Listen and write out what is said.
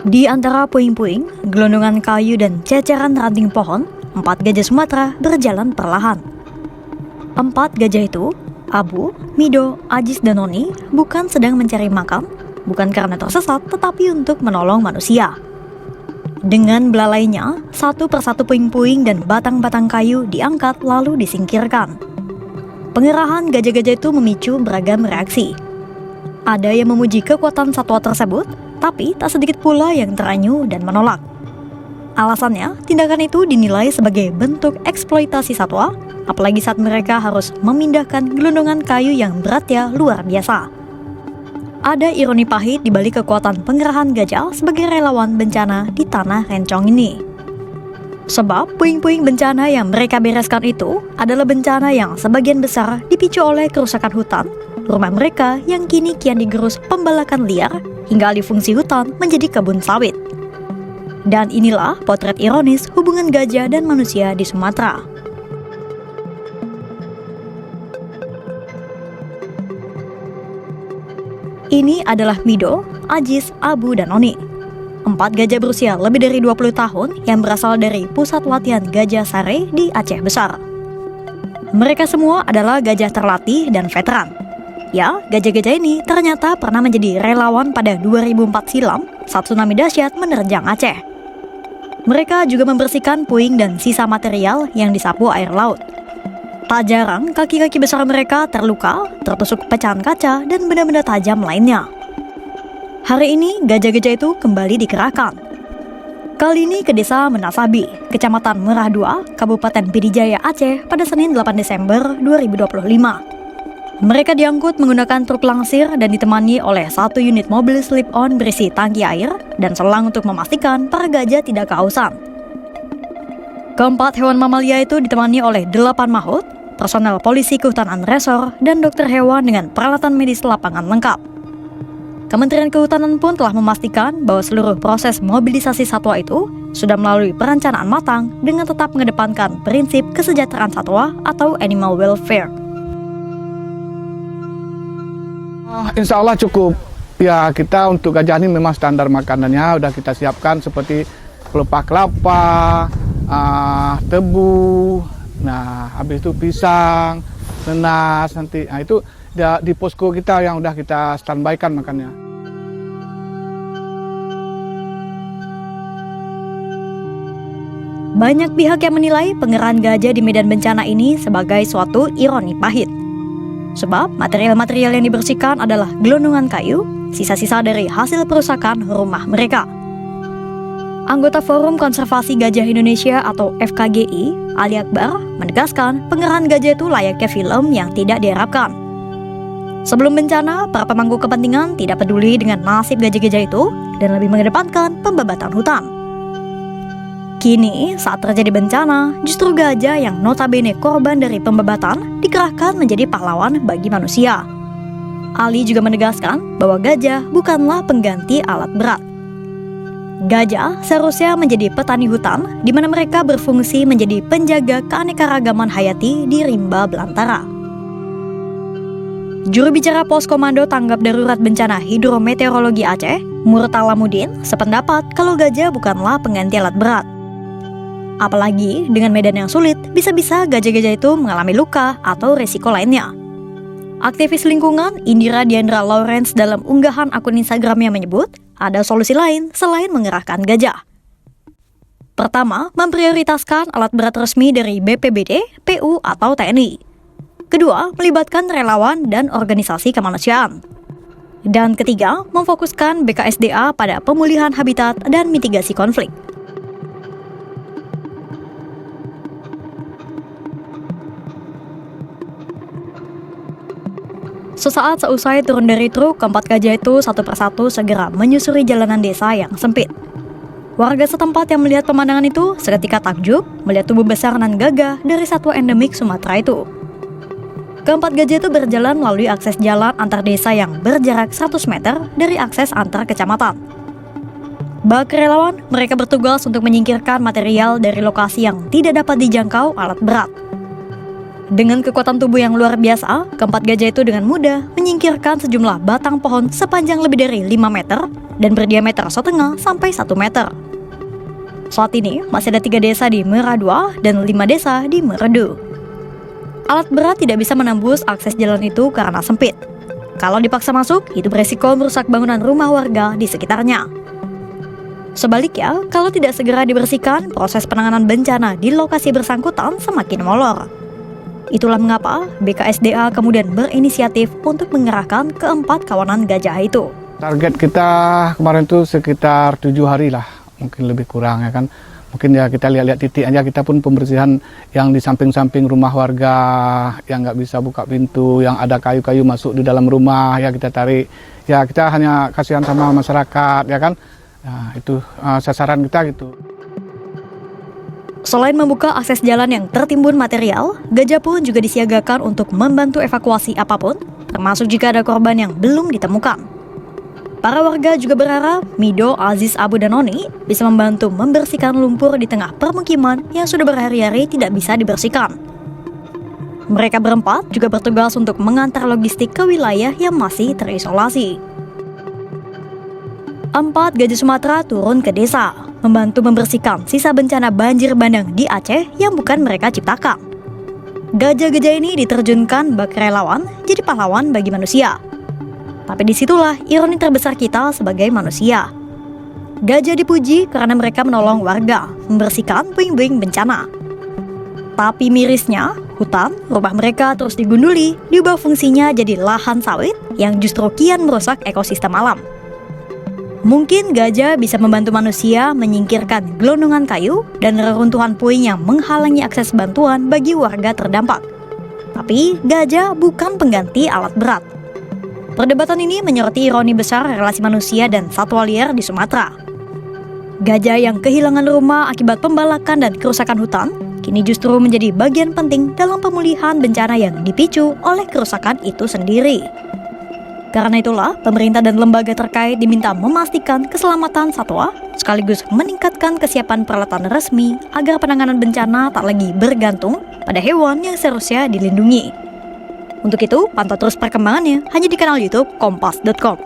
Di antara puing-puing, gelondongan kayu dan ceceran ranting pohon, 4 gajah Sumatera berjalan perlahan. 4 gajah itu, Abu, Mido, Ajis, dan Noni, bukan sedang mencari makan, bukan karena tersesat, tetapi untuk menolong manusia. Dengan belalainya, satu persatu puing-puing dan batang-batang kayu diangkat lalu disingkirkan. Pengerahan gajah-gajah itu memicu beragam reaksi. Ada yang memuji kekuatan satwa tersebut, tapi tak sedikit pula yang terenyuh dan menolak. Alasannya, tindakan itu dinilai sebagai bentuk eksploitasi satwa, apalagi saat mereka harus memindahkan gelondongan kayu yang beratnya luar biasa. Ada ironi pahit di balik kekuatan pengerahan gajah sebagai relawan bencana di tanah rencong ini. Sebab puing-puing bencana yang mereka bereskan itu adalah bencana yang sebagian besar dipicu oleh kerusakan hutan, rumah mereka yang kini kian digerus pembalakan liar hingga alih fungsi hutan menjadi kebun sawit. Dan inilah potret ironis hubungan gajah dan manusia di Sumatera. Ini adalah Mido, Ajis, Abu, dan Noni. 4 gajah berusia lebih dari 20 tahun yang berasal dari pusat latihan Gajah Sare di Aceh Besar. Mereka semua adalah gajah terlatih dan veteran. Ya, gajah-gajah ini ternyata pernah menjadi relawan pada 2004 silam saat tsunami dahsyat menerjang Aceh. Mereka juga membersihkan puing dan sisa material yang disapu air laut. Tak jarang kaki-kaki besar mereka terluka, tertusuk pecahan kaca, dan benda-benda tajam lainnya. Hari ini gajah-gajah itu kembali dikerahkan. Kali ini ke desa Menasabi, Kecamatan Merah 2, Kabupaten Pidijaya, Aceh pada Senin 8 Desember 2025. Mereka diangkut menggunakan truk langsir dan ditemani oleh 1 unit mobil slip-on berisi tangki air dan selang untuk memastikan para gajah tidak kehausan. Keempat hewan mamalia itu ditemani oleh 8 maut, personel polisi kehutanan resor, dan dokter hewan dengan peralatan medis lapangan lengkap. Kementerian Kehutanan pun telah memastikan bahwa seluruh proses mobilisasi satwa itu sudah melalui perencanaan matang dengan tetap mengedepankan prinsip kesejahteraan satwa atau animal welfare. Insya Allah cukup. Ya, kita untuk gajah ini memang standar makanannya udah kita siapkan seperti pelepah kelapa, tebu, nah habis itu pisang, nenas nanti. Nah itu di posko kita yang udah kita standbykan makannya. Banyak pihak yang menilai pengerahan gajah di medan bencana ini sebagai suatu ironi pahit. Sebab material-material yang dibersihkan adalah gelondongan kayu, sisa-sisa dari hasil perusakan rumah mereka. Anggota Forum Konservasi Gajah Indonesia atau FKGI, Ali Akbar, menegaskan pengerahan gajah itu layaknya film yang tidak diharapkan. Sebelum bencana, para pemangku kepentingan tidak peduli dengan nasib gajah-gajah itu dan lebih mengedepankan pembabatan hutan. Kini, saat terjadi bencana, justru gajah yang notabene korban dari pembabatan dikerahkan menjadi pahlawan bagi manusia. Ali juga menegaskan bahwa gajah bukanlah pengganti alat berat. Gajah seharusnya menjadi petani hutan, di mana mereka berfungsi menjadi penjaga keanekaragaman hayati di rimba belantara. Juru bicara Pos Komando Tanggap Darurat Bencana Hidrometeorologi Aceh, Murtalamudin, sependapat kalau gajah bukanlah pengganti alat berat. Apalagi dengan medan yang sulit, bisa-bisa gajah-gajah itu mengalami luka atau resiko lainnya. Aktivis lingkungan Indira Diandra Lawrence dalam unggahan akun Instagramnya menyebut, ada solusi lain selain mengerahkan gajah. Pertama, memprioritaskan alat berat resmi dari BPBD, PU, atau TNI. Kedua, melibatkan relawan dan organisasi kemanusiaan. Dan ketiga, memfokuskan BKSDA pada pemulihan habitat dan mitigasi konflik. Sesaat seusai turun dari truk, 4 gajah itu satu persatu segera menyusuri jalanan desa yang sempit. Warga setempat yang melihat pemandangan itu seketika takjub melihat tubuh besar nan gagah dari satwa endemik Sumatera itu. Keempat gajah itu berjalan melalui akses jalan antar desa yang berjarak 100 meter dari akses antar kecamatan. Bak relawan, mereka bertugas untuk menyingkirkan material dari lokasi yang tidak dapat dijangkau alat berat. Dengan kekuatan tubuh yang luar biasa, keempat gajah itu dengan mudah menyingkirkan sejumlah batang pohon sepanjang lebih dari 5 meter dan berdiameter setengah sampai 1 meter. Saat ini masih ada 3 desa di Meradua dan 5 desa di Meredu. Alat berat tidak bisa menembus akses jalan itu karena sempit. Kalau dipaksa masuk, itu beresiko merusak bangunan rumah warga di sekitarnya. Sebaliknya, kalau tidak segera dibersihkan, proses penanganan bencana di lokasi bersangkutan semakin molor. Itulah mengapa BKSDA kemudian berinisiatif untuk mengerahkan keempat kawanan gajah itu. Target kita kemarin itu sekitar 7 hari lah, mungkin lebih kurang ya kan. Mungkin ya kita lihat-lihat titik aja, kita pun pembersihan yang di samping-samping rumah warga yang nggak bisa buka pintu, yang ada kayu-kayu masuk di dalam rumah ya kita tarik. Ya kita hanya kasihan sama masyarakat ya kan. Nah, itu sasaran kita gitu. Selain membuka akses jalan yang tertimbun material, gajah pun juga disiagakan untuk membantu evakuasi apapun, termasuk jika ada korban yang belum ditemukan. Para warga juga berharap Mido, Aziz, Abu, dan Noni bisa membantu membersihkan lumpur di tengah permukiman yang sudah berhari-hari tidak bisa dibersihkan. Mereka berempat juga bertugas untuk mengantar logistik ke wilayah yang masih terisolasi. 4 gajah Sumatera turun ke desa, membantu membersihkan sisa bencana banjir bandang di Aceh yang bukan mereka ciptakan. Gajah-gajah ini diterjunkan bak relawan jadi pahlawan bagi manusia. Tapi disitulah ironi terbesar kita sebagai manusia. Gajah dipuji karena mereka menolong warga membersihkan puing-puing bencana. Tapi mirisnya, hutan rumah mereka terus digunduli, diubah fungsinya jadi lahan sawit yang justru kian merusak ekosistem alam. Mungkin gajah bisa membantu manusia menyingkirkan gelondongan kayu dan reruntuhan puing yang menghalangi akses bantuan bagi warga terdampak. Tapi gajah bukan pengganti alat berat. Perdebatan ini menyoroti ironi besar relasi manusia dan satwa liar di Sumatera. Gajah yang kehilangan rumah akibat pembalakan dan kerusakan hutan kini justru menjadi bagian penting dalam pemulihan bencana yang dipicu oleh kerusakan itu sendiri. Karena itulah, pemerintah dan lembaga terkait diminta memastikan keselamatan satwa, sekaligus meningkatkan kesiapan peralatan resmi agar penanganan bencana tak lagi bergantung pada hewan yang seharusnya dilindungi. Untuk itu, pantau terus perkembangannya hanya di kanal YouTube Kompas.com.